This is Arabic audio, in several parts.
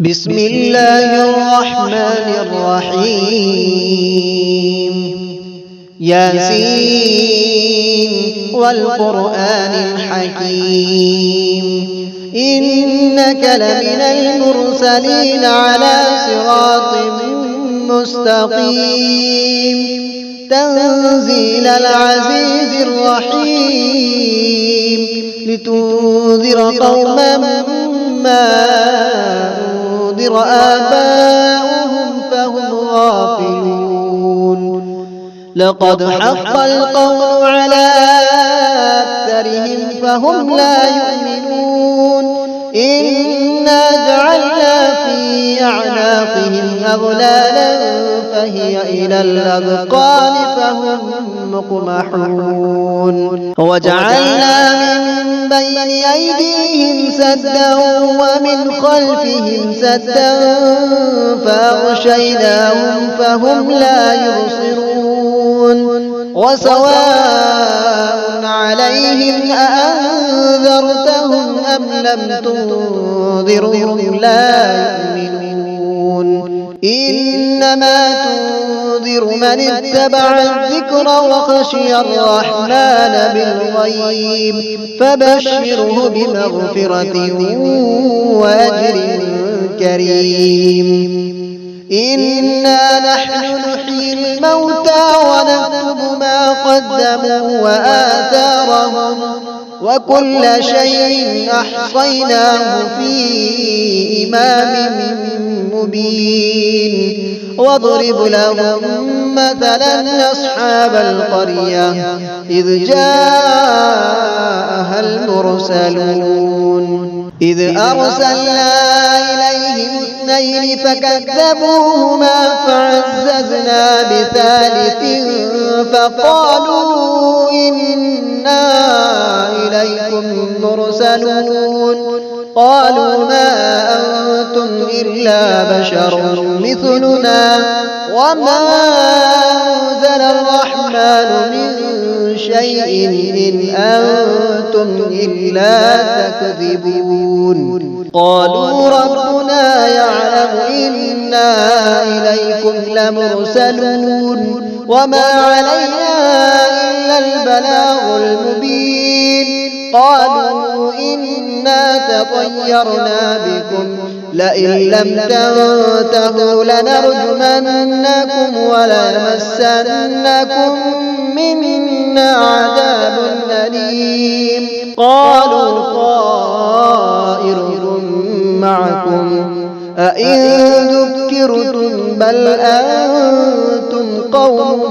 بسم الله الرحمن الرحيم. ياسين والقرآن الحكيم إنك لمن المرسلين على صراط مستقيم تنزيل العزيز الرحيم لتنذر قوما ما أنذر آباؤهم فهم غافلون لقد حق القول على أكثرهم فهم لا يؤمنون إنا جعلنا في أعناقهم أغلالا فهي إلى الأذقان فهم مقمحون وجعلنا من بين أيديهم سدا ومن خلفهم سدا فأغشيناهم فهم لا يبصرون وسواء عليهم أأنذرتهم أم لم تنذرهم لا يؤمنون إنما تنذر من اتبع الذكر وخشي الرحمن بالغيب فبشره بمغفرة وأجر كريم. إنا نحن نحيي الموتى ونكتب ما قدموا وآثارهم وكل شيء أحصيناه في إمام مبين واضرب لهم مثلا أصحاب القرية إذ جاءها المرسلون إذ أرسلنا إليهم اثنين فكذبوهما فعززنا بثالث فقالوا إنا إليكم مرسلون قالوا ما أنتم إلا بشر مثلنا وما أنزل الرحمن من شيء إن أنتم إلا تكذبون قالوا ربنا يعلم إنا إليكم لمرسلون وما علينا إلا البلاغ المبين قالوا إنا تطيرنا بكم لئن لم تنتهوا لنرجمنكم وليمسنكم منا عذاب أليم قالوا طائركم معكم أئن ذكرتم بل أنتم قوم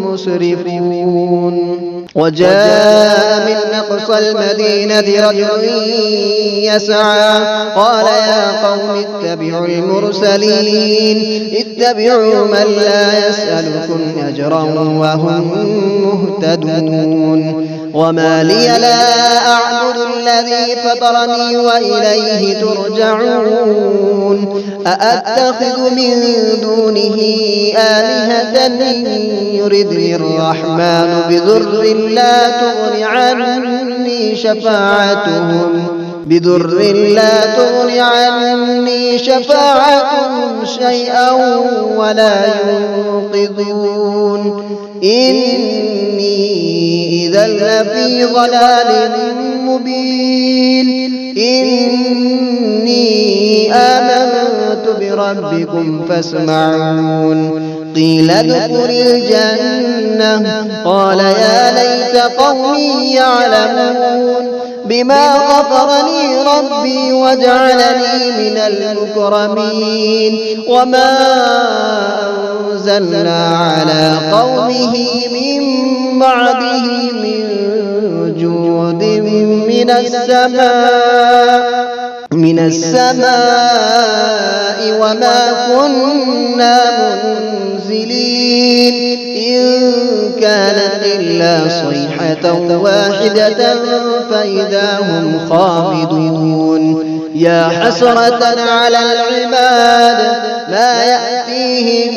مسرفون. وجاء من أقصى المدينة رجل يسعى قال يا قوم اتبعوا المرسلين اتبعوا من لا يسألكم أجرا وهم مهتدون وما لي لا أعبد الذي فطرني وإليه ترجعون أأتخذ من دونه آلهة يردني الرحمن بضر لا تغن عني شفاعتهم شيئا ولا ينقذون إني إذا لفي ضلال مبين إني آمنت بربكم فاسمعون قيل ادخل الجنة قال يا ليت قومي يعلمون بما غفر لي ربي وجعلني من المكرمين وما أنزلنا على قومه من بعده من جود من السماء وما كنا منزلين إن كانت إلا صيحة واحدة فإذا هم خامدون يا حسرة على العباد ما يأتيهم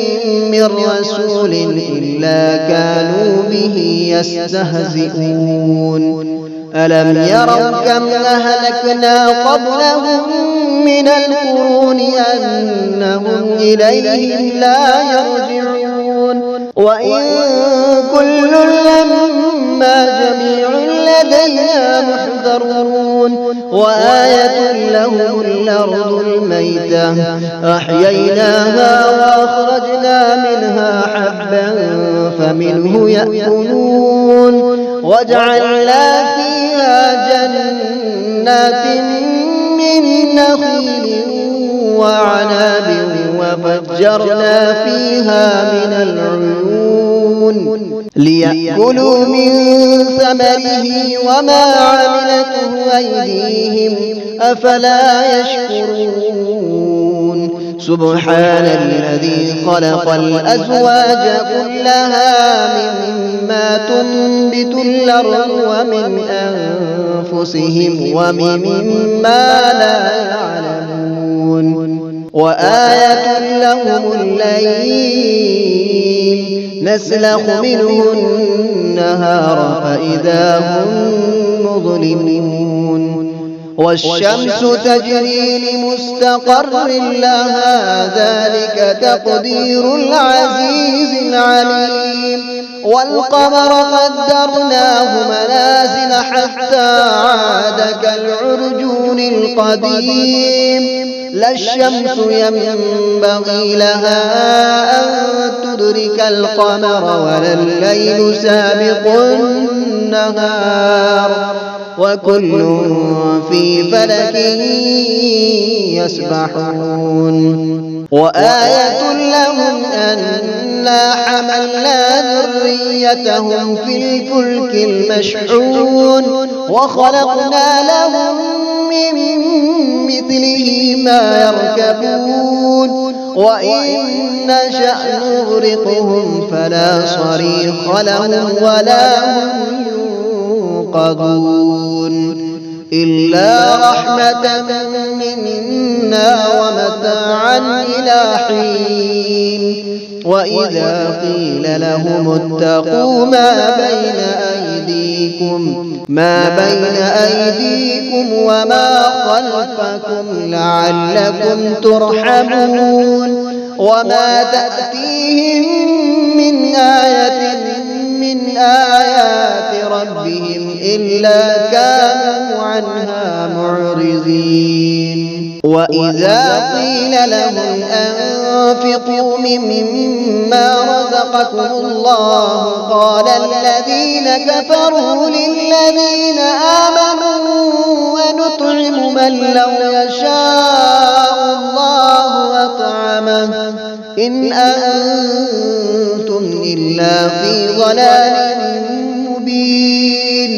من رسول إلا كانوا به يستهزئون ألم يروا كم أهلكنا قبلهم من القرون أنهم إليهم لا يرجعون وإن كل لما جميع لدينا محضرون وآية لهم الأرض الميتة أحييناها وأخرجنا منها حبا فمنه يأكلون وجعلنا فيها جنات من نخيل وعناب وفجرنا فيها من العيون ليأكلوا من ثمره وما عملته أيديهم أفلا يشكرون سبحان الذي خلق الأزواج كلها مما تنبت الأرض ومن أنفسهم ومما لا يعلمون وآية لهم الليل نسلخ منه النهار فإذا هم مظلمون والشمس تجري لمستقر لها ذلك تقدير العزيز العليم والقمر قدرناه منازل حتى عاد كالعرجون القديم لا الشمس ينبغي لها أن تدرك القمر ولا الليل سابق النهار وكل في فلك يسبحون وآية لهم أنا حملنا ذريتهم في الفلك المشحون وخلقنا لهم من مثله ما يركبون وإن نشأ نغرقهم فلا صريخ لهم ولا هم ينقذون إلا رحمة منا ومتاعا إلى حين وإذا قيل لهم اتقوا ما بين أيديكم وما خلفكم لعلكم ترحمون وما تأتيهم من آية من آيات ربهم إلا كانوا عنها معرضين وإذا قيل لهم أنفقوا مما رزقكم الله قال الذين كفروا للذين آمنوا ونطعم من لو يشاء الله أطعمه إن أنتم إلا في ضلال مبين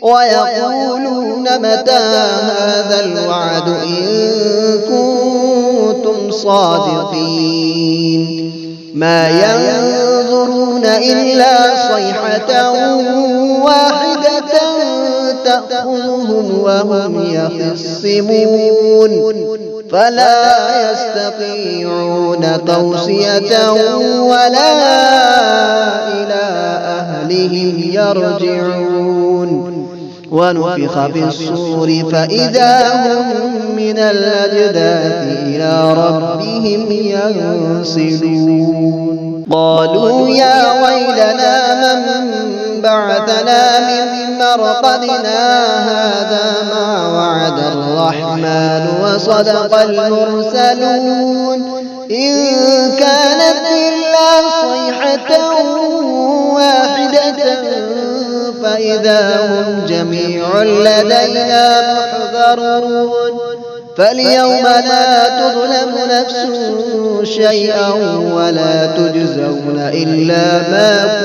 ويقولون متى هذا الوعد إن كنتم صادقين ما ينظرون إلا صيحة واحدة تأخذهم وهم يخصمون فلا يستطيعون توصية ولا إلى أهلهم يرجعون ونفخ في الصور فإذا هم من الأجداث إلى ربهم ينسلون قالوا يا ويلنا من بعثنا من مرقدنا هذا ما وعد الرحمن وصدق المرسلون إن كانت إلا صيحة واحدة فإذا هم جميع لدينا محضرون فاليوم لا تظلم نفس شيئا ولا تجزون إلا ما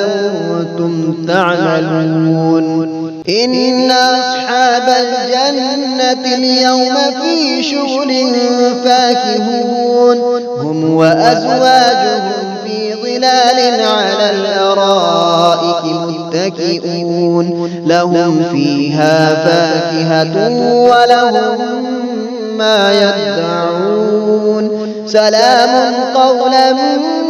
كنتم تعملون إن أصحاب الجنة اليوم في شغل فاكهون هم وأزواجهم في ظلال على الأرائك متكئون لهم فيها فاكهة ولهم ما يدعون سلام قولا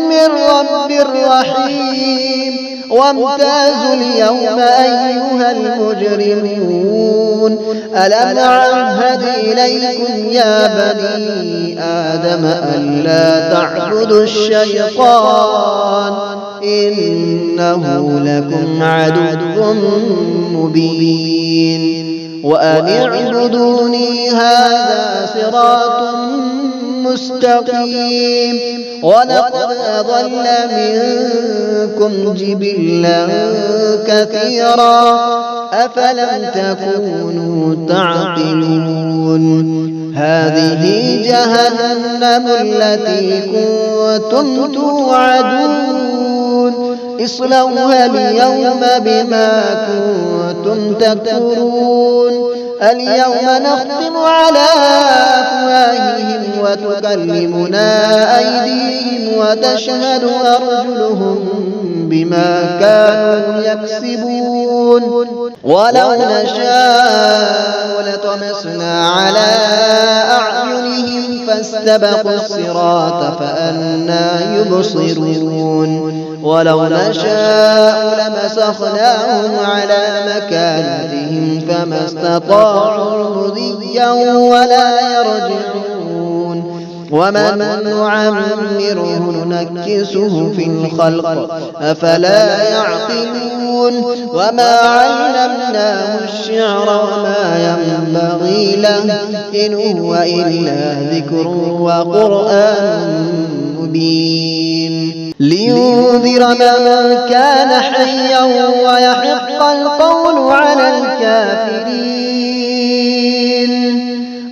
من رب رحيم وامتازوا اليوم أيها المجرمون ألم أعهد إليكم يا بني آدم ألا تعبدوا الشيطان إنه لكم عدو مبين وأن اعبدوني هذا صراط مستقيم ولقد أضل منكم جبلا كثيرا أفلم تكونوا تعقلون هذه جهنم التي كنتم توعدون اصلوها اليوم بما كنتم تكفرون اليوم نختم على أفواههم وتكلمنا أيديهم وتشهد أرجلهم بما كانوا يكسبون ولو نشاء لطمسنا على أعينهم فاستبقوا الصراط فأنى يبصرون ولو نشاء لمسخناهم على مكانتهم فما استطاعوا مضيا ولا يرجعون ومن نعمره ننكسه في الخلق أفلا يعقلون وما علمناه الشعر وما ينبغي له إن هو إلا ذكر وقرآن مبين لينذر من كان حيا ويحق القول على الكافرين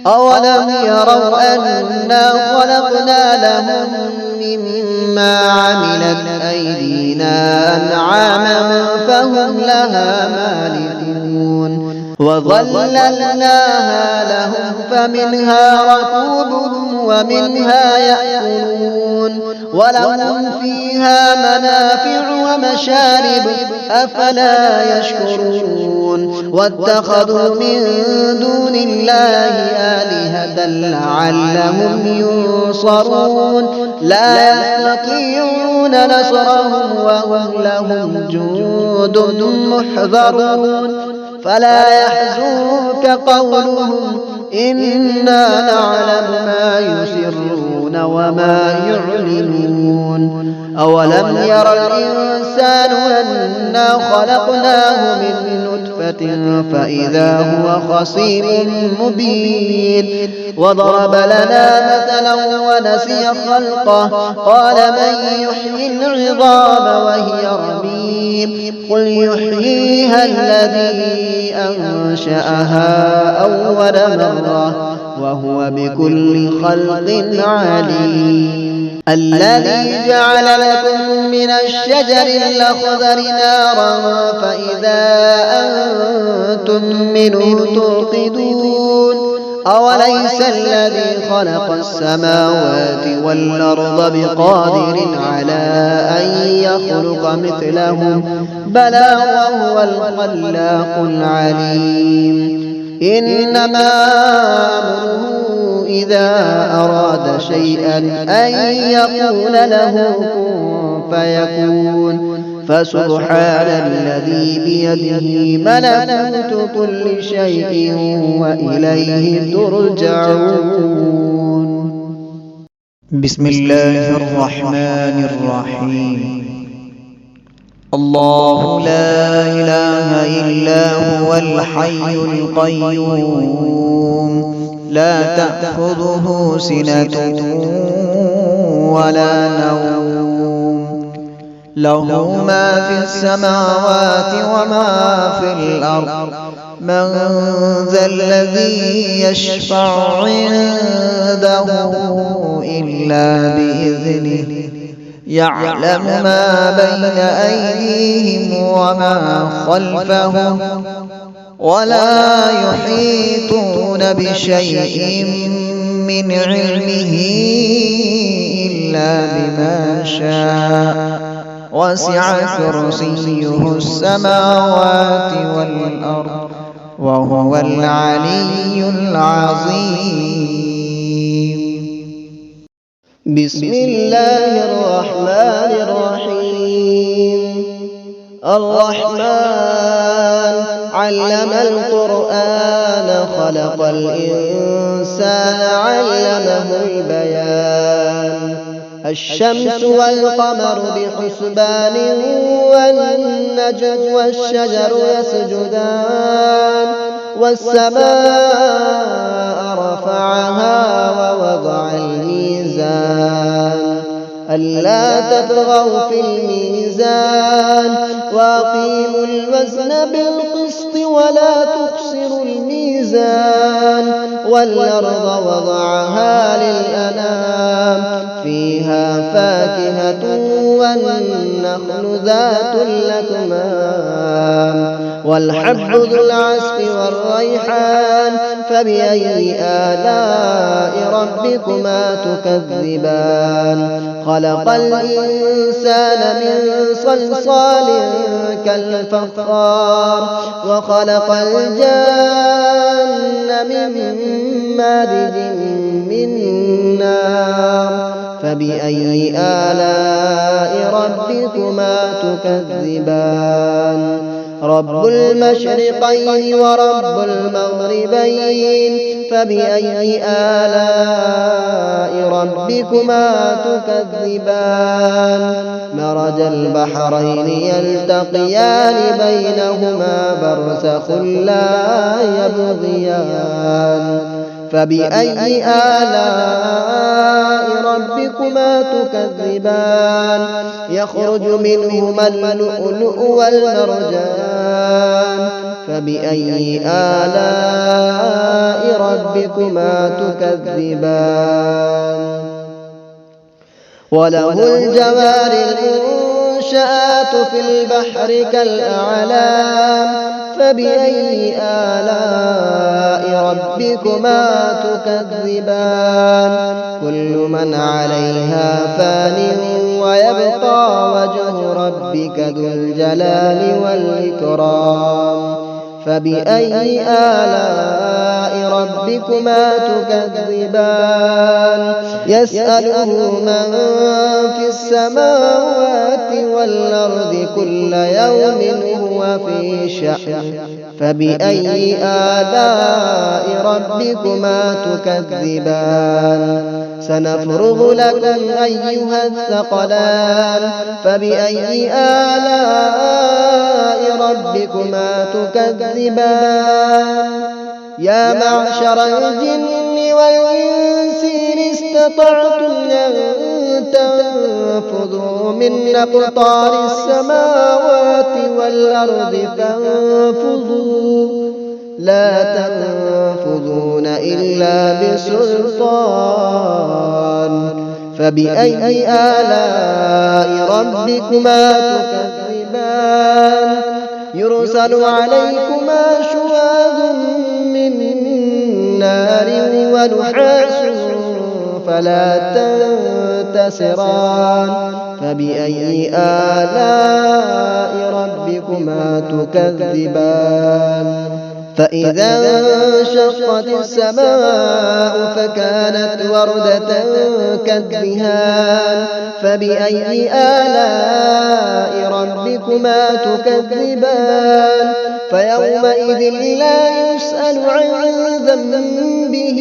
أولم يروا أنا خلقنا لهم مما عملت أيدينا أنعاما فهم لها مالكون وظللناها لهم فمنها ركوبهم ومنها يأكلون ولهم فيها منافع ومشارب أفلا يشكرون واتخذوا من دون الله آلهة لعلهم ينصرون لا يستطيعون نصرهم وهم لهم جند محضرون فلا يحزنك قولهم إنا نعلم ما يسرون وما يعلنون أولم ير الإنسان أنا خلقناه من نطفة فإذا هو خصيم مبين وضرب لنا مثلا ونسي خلقه قال من يحيي العظام وهي رميم قل يحييها الذي أنشأها أول مرة وهو بكل خلق عليم الذي جعل لكم من الشجر الأخضر نارا فإذا أنتم منه توقدون أوليس الذي خلق السماوات والأرض بقادر على أن يخلق مثلهم بلى وهو الخلاق العليم إنما أمره إذا أراد شيئا أن يقول له كن فيكون فسبحان الذي بيده ملكوت كل شيء وإليه ترجعون بسم الله الرحمن الرحيم الله لا إله إلا هو الحي القيوم لا تأخذه سنة ولا نوم له ما في السماوات وما في الأرض من ذا الذي يشفع عنده إلا بإذنه يعلم ما بين أيديهم وما خلفهم ولا يحيطون بشيء من علمه إلا بما شاء وسع كرسيه السماوات والأرض وهو العلي العظيم بسم الله الرحمن الرحيم الرحمن علم القرآن خلق الإنسان علمه البيان الشمس والقمر بحسبان والنجم والشجر يسجدان والسماء رفعها ووضع الميزان ألا تطغوا في الميزان وأقيموا الوزن بالقسط ولا تخسروا الميزان والأرض وضعها للأنام فيها فاكهة والنخل ذات الأكمام والحب ذو العصف والريحان فبأي آلاء ربكما تكذبان خلق الإنسان من صلصال كالفخار وخلق الجن من مارج من نار فبأي آلاء ربكما تكذبان رب المشرقين ورب المغربين فبأي آلاء ربكما تكذبان مرج البحرين يلتقيان بينهما برزخ لا يبغيان فبأي آلاء ربكما تكذبان يخرج منهما اللؤلؤ والمرجان فبأي آلاء ربكما تكذبان وله الجوار المنشآت في البحر كالأعلام فبأي آلاء ربكما تكذبان كل من عليها فان ويبقى وجه ربك ذو الجلال والإكرام فبأي آلاء ربكما تكذبان يسأله من في السماوات والأرض كل يوم هو في شأن فبأي آلاء ربكما تكذبان سنفرغ لكم أيها الثقلان فبأي آلاء ربكما تكذبان يا معشر الجن والإنس إن استطعتم أن تنفذوا من أقطار السماوات والأرض فانفذوا لا تنفذون إلا بسلطان فبأي آلاء ربكما تكذبان يرسل عليكما شواظ من نار ونحاس فلا تنتصران فبأي آلاء ربكما تكذبان فإذا انشقت السماء فكانت وردة كالدهان فبأي آلاء ربكما تكذبان فيومئذ لا يسأل عن ذنبه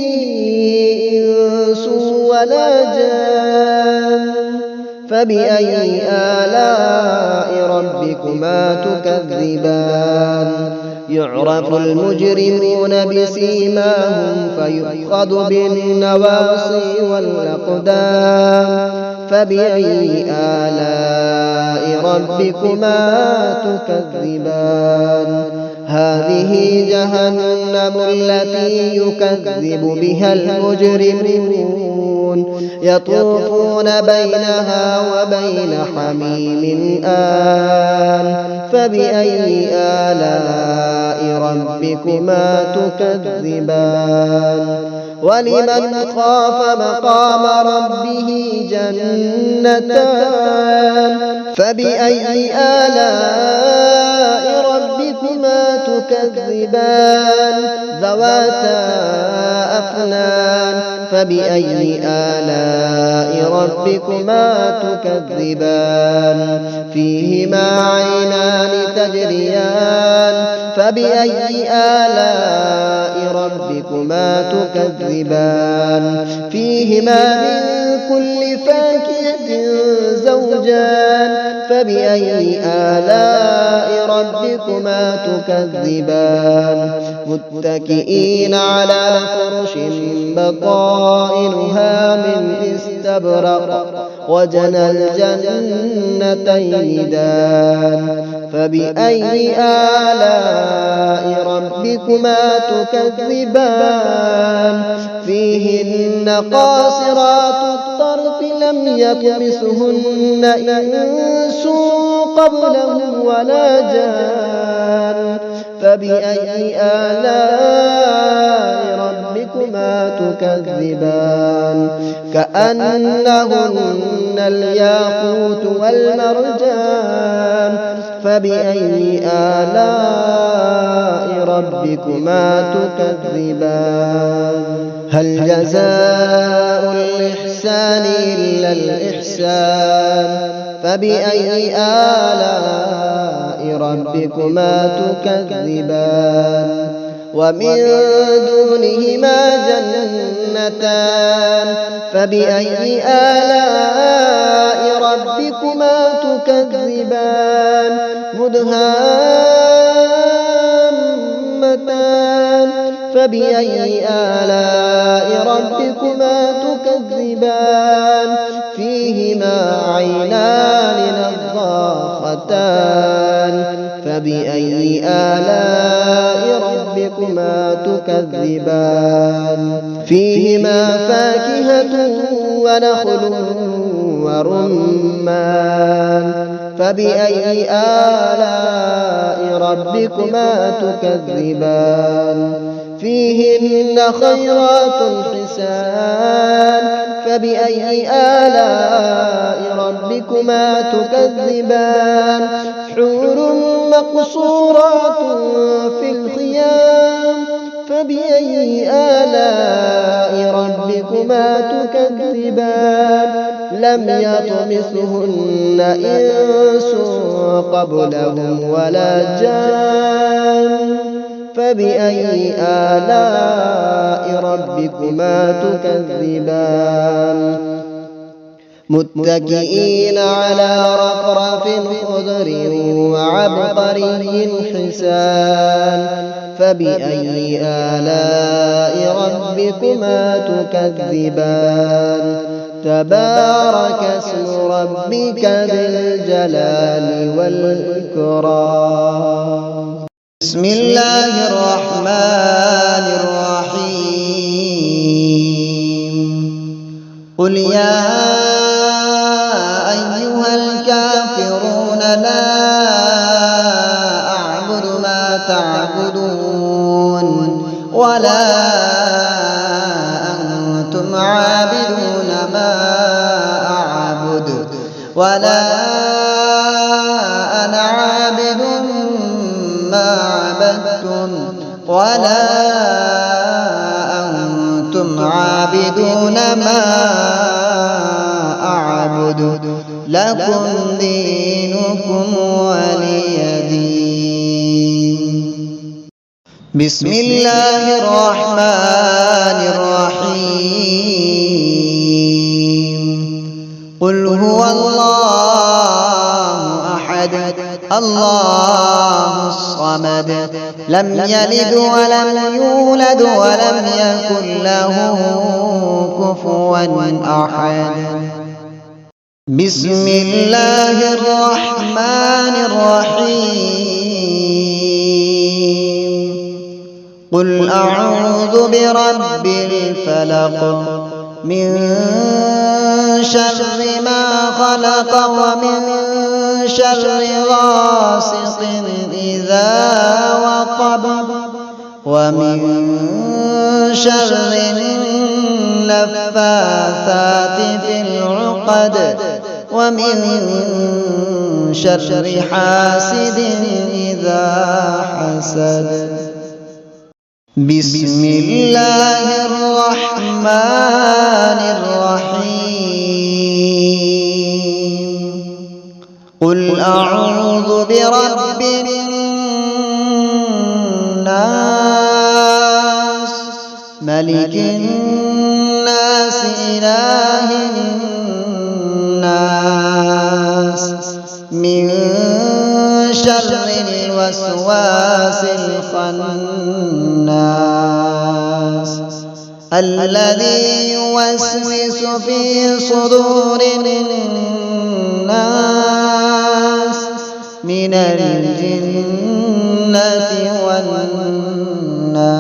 إنس ولا جان فبأي آلاء ربكما تكذبان يعرف المجرمون بسيماهم فيؤخذ بالنواصي والأقدام فبأي آلاء ربكما تكذبان هذه جهنم التي يكذب بها المجرمون يطوفون بينها وبين حميم آن فبأي آلاء ربكما تكذبان ولمن خاف مقام ربه جنتان فبأي آلاء ربكما تكذبان ذواتا أفنان فبأي آلاء ربكما ربكما تكذبان فيهما عينان تجريان فبأي آلاء ربكما تكذبان فيهما من كل فاكهة زوجان فبأي آلاء ربكما تكذبان متكئين على فرش بطائنها من استبرق وجنى الجنتين دان فبأي آلاء ربكما تكذبان فيهن قاصرات الطرف لم يطمثهن إنس قبلهم ولا جان فبأي آلاء ربكما تكذبان كأنهن الياقوت والمرجان فبأي آلاء ربكما تكذبان هل جزاء الإحسان إلا الإحسان فبأي آلاء ربكما تكذبان ومن دونهما جنتان فبأي آلاء ربكما تكذبان مدهامتان فبأي آلاء ربكما تكذبان فيهما عينان نضاختان فبأي آلاء ربكما تكذبان فيهما فاكهة ونخل ورمان فبأي آلاء ربكما تكذبان فيهن خيرات حسان فبأي آلاء ربكما تكذبان حور مقصورات في الخيام فبأي آلاء ربكما تكذبان لم يطمثهن إنس قبلهم ولا جان فبأي آلاء ربكما تكذبان متكئين على رفرف خضر وعبقري حسان فبأي آلاء ربكما تكذبان تبارك اسم ربك ذي الجلال والإكرام بسم الله الرحمن الرحيم قل يا أيها الكافرون لا أعبد ما تعبدون ولا أنتم عابدون ما أعبد ولا أنا عابد ما عبدتم ولا أنتم عابدون ما أعبد لكم دينكم ولي دين بسم الله الرحمن الرحيم قل هو الله أحد الله الصمد لم يلد ولم يولد ولم يكن له كفوا أحد بسم الله الرحمن الرحيم قل أعوذ برب الفلق من شر ما خلق ومن شر غاسق إذا وقب ومن شر النفاثات في العقد ومن شر حاسد إذا حسد بسم الله الرحمن الرحيم قل أعوذ برب الناس ملك الناس إله الناس من شر الوسواس الخناس الذي يوسوس في صدور الناس من الجنة والناس.